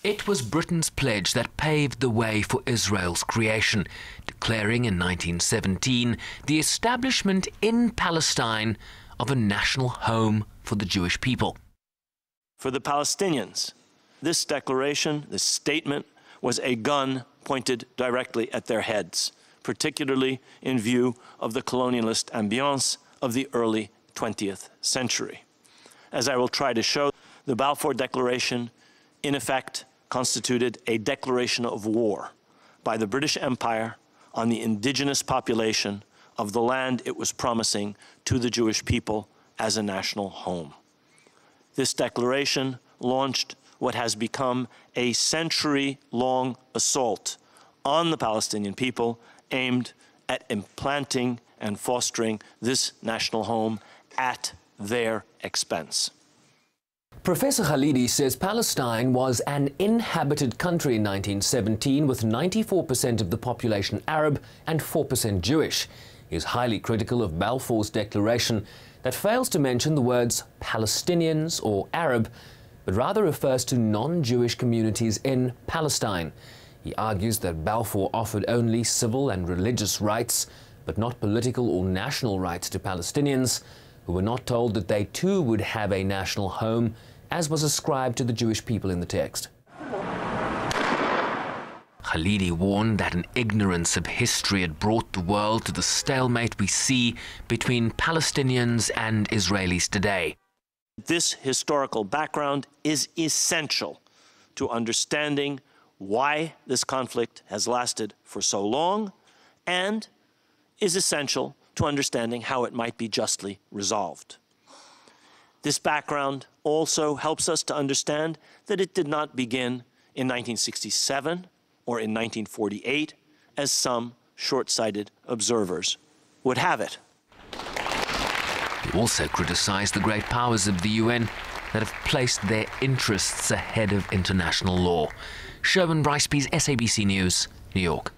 It was Britain's pledge that paved the way for Israel's creation, declaring in 1917 the establishment in Palestine of a national home for the Jewish people. For the Palestinians, this declaration, this statement, was a gun pointed directly at their heads, particularly in view of the colonialist ambiance of the early 20th century. As I will try to show, the Balfour Declaration, in effect, constituted a declaration of war by the British Empire on the indigenous population of the land it was promising to the Jewish people as a national home. This declaration launched what has become a century-long assault on the Palestinian people aimed at implanting and fostering this national home at their expense. Professor Khalidi says Palestine was an inhabited country in 1917 with 94% of the population Arab and 4% Jewish. He is highly critical of Balfour's declaration that fails to mention the words Palestinians or Arab, but rather refers to non-Jewish communities in Palestine. He argues that Balfour offered only civil and religious rights, but not political or national rights to Palestinians, who were not told that they too would have a national home, as was ascribed to the Jewish people in the text. Khalidi warned that an ignorance of history had brought the world to the stalemate we see between Palestinians and Israelis today. This historical background is essential to understanding why this conflict has lasted for so long, and is essential to understanding how it might be justly resolved. This background also helps us to understand that it did not begin in 1967 or in 1948, as some short-sighted observers would have it. He also criticized the great powers of the UN that have placed their interests ahead of international law. Sherwin Bryceby's SABC News, New York.